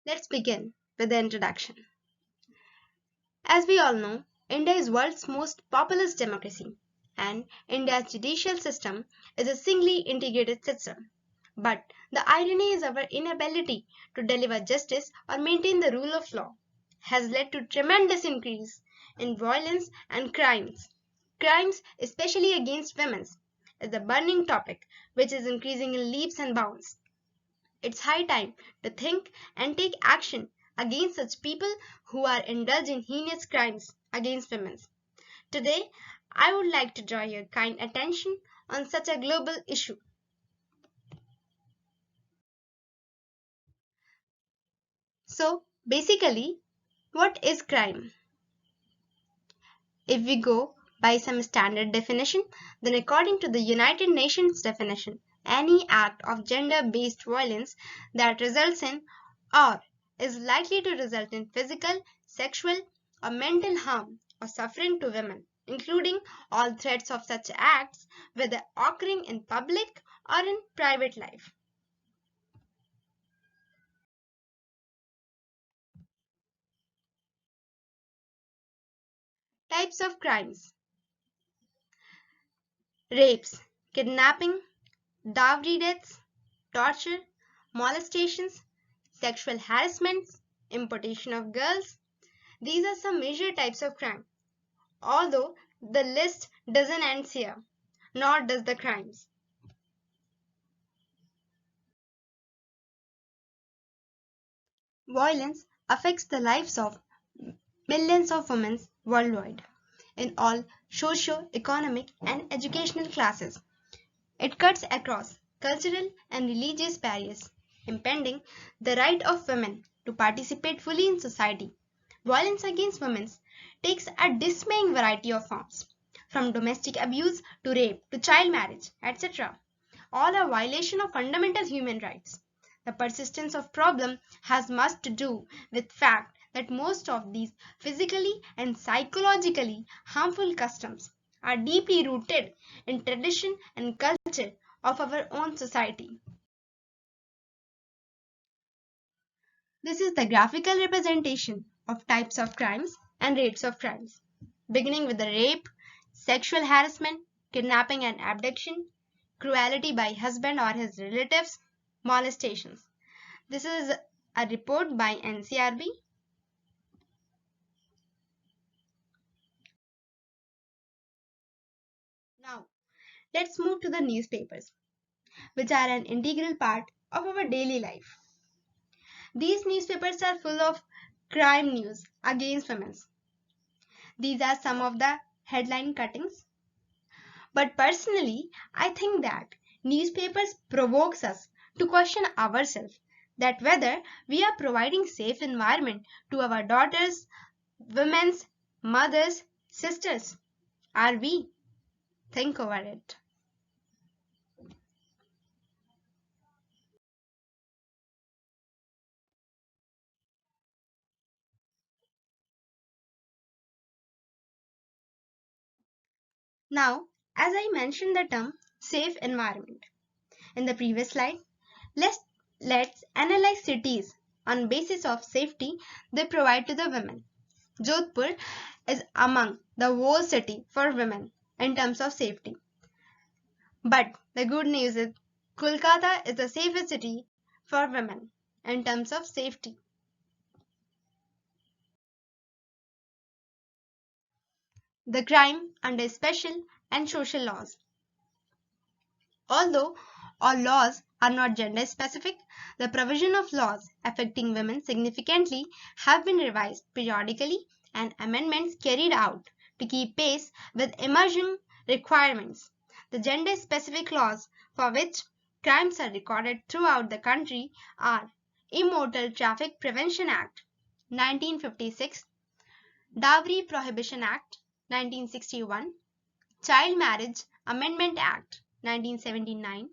Let's begin with the introduction. As we all know, India is world's most populous democracy, and India's judicial system is a singly integrated system. But the irony is our inability to deliver justice or maintain the rule of law has led to tremendous increase in violence and crimes. Crimes, especially against women, is the burning topic which is increasing in leaps and bounds. It's high time to think and take action against such people who are indulging heinous crimes against women. Today, I would like to draw your kind attention on such a global issue. So, basically, what is crime? If we go by some standard definition, then according to the United Nations definition, any act of gender-based violence that results in or is likely to result in physical, sexual, or mental harm or suffering to women, including all threats of such acts, whether occurring in public or in private life. Types of crimes: rapes, kidnapping, dowry deaths, torture, molestations, sexual harassments, importation of girls. These are some major types of crime. Although the list doesn't end here, nor does the crimes. Violence affects the lives of millions of women worldwide in all socio-economic and educational classes. It cuts across cultural and religious barriers, impeding the right of women to participate fully in society. Violence against women takes a dismaying variety of forms, from domestic abuse to rape to child marriage, etc. All are violation of fundamental human rights. The persistence of problem has much to do with fact that most of these physically and psychologically harmful customs are deeply rooted in tradition and culture of our own society. This is the graphical representation of types of crimes and rates of crimes, beginning with the rape, sexual harassment, kidnapping and abduction, cruelty by husband or his relatives, molestations. This is a report by NCRB. Now, let's move to the newspapers, which are an integral part of our daily life. These newspapers are full of crime news against women. These are some of the headline cuttings. But personally, I think that newspapers provokes us to question ourselves that whether we are providing safe environment to our daughters, women's, mothers, sisters. Are we? Think over it. Now, as I mentioned the term safe environment in the previous slide, let's, let's analyze cities on basis of safety they provide to the women. Jodhpur is among the worst city for women in terms of safety. But the good news is Kolkata is the safest city for women in terms of safety. The crime under special and social laws. Although all laws are not gender specific, the provision of laws affecting women significantly have been revised periodically and amendments carried out to keep pace with emerging requirements. The gender specific laws for which crimes are recorded throughout the country are Immortal Traffic Prevention Act 1956, Dowry Prohibition Act 1961, Child Marriage Amendment Act 1979,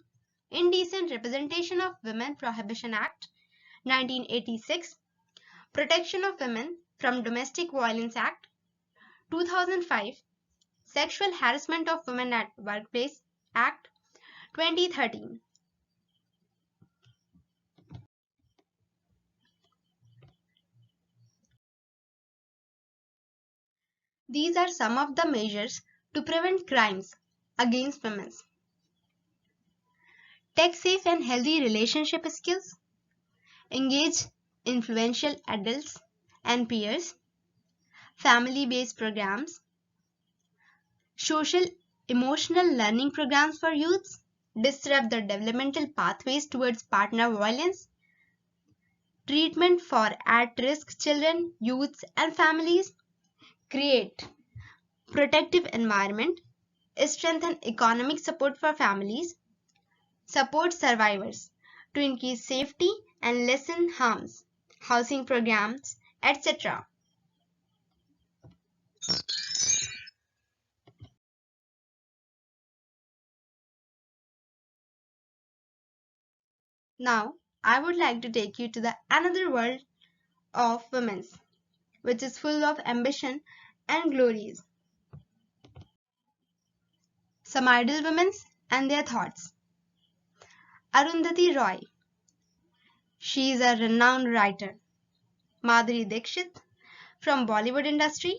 Indecent Representation of Women Prohibition Act 1986, Protection of Women from Domestic Violence Act 2005, Sexual Harassment of Women at Workplace Act 2013. These are some of the measures to prevent crimes against women. Take safe and healthy relationship skills. Engage influential adults and peers. Family-based programs. Social emotional learning programs for youths. Disrupt the developmental pathways towards partner violence. Treatment for at-risk children, youths and families. Create protective environment. Strengthen economic support for families. Support survivors to increase safety and lessen harms, housing programs, etc. Now, I would like to take you to the another world of women's, which is full of ambition and glories. Some idle women and their thoughts. Arundhati Roy. She is a renowned writer. Madhuri Dixit from Bollywood industry.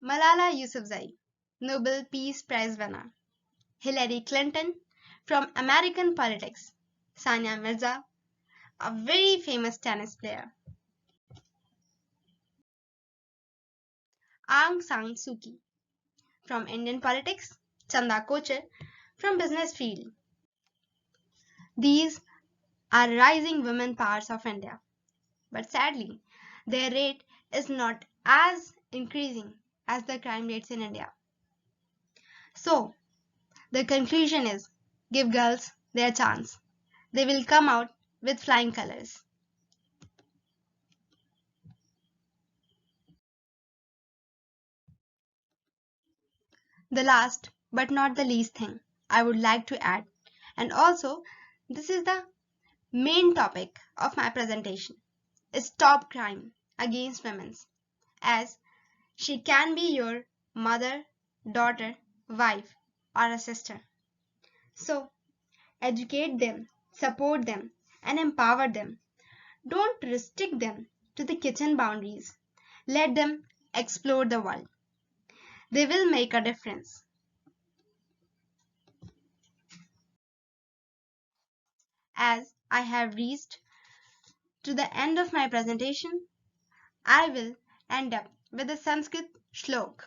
Malala Yousafzai, Nobel Peace Prize winner. Hillary Clinton from American politics. Sania Mirza, a very famous tennis player. Aung San Suu Kyi from Indian politics. Chanda Kochar from business field. These are rising women powers of India. But sadly, their rate is not as increasing as the crime rates in India. So, the conclusion is give girls their chance. They will come out with flying colors. The last but not the least thing I would like to add, and also this is the main topic of my presentation, is stop crime against women, as she can be your mother, daughter, wife, or a sister. So, educate them, support them, and empower them. Don't restrict them to the kitchen boundaries. Let them explore the world. They will make a difference. As I have reached to the end of my presentation, I will end up with a Sanskrit shlok.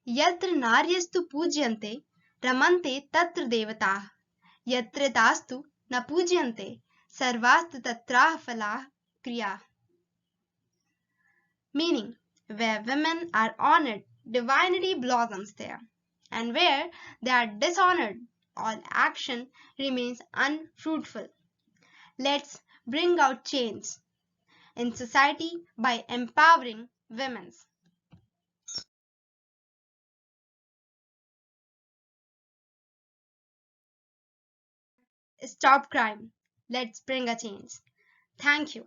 Yatra naryastu pujyante ramante tatra devataः yatra tastu na pujyante sarvastu tatrah phalah kriya. Meaning, where women are honored, divinity blossoms there, and where they are dishonored, all action remains unfruitful. Let's bring out change in society by empowering women. Stop crime. Let's bring a change. Thank you.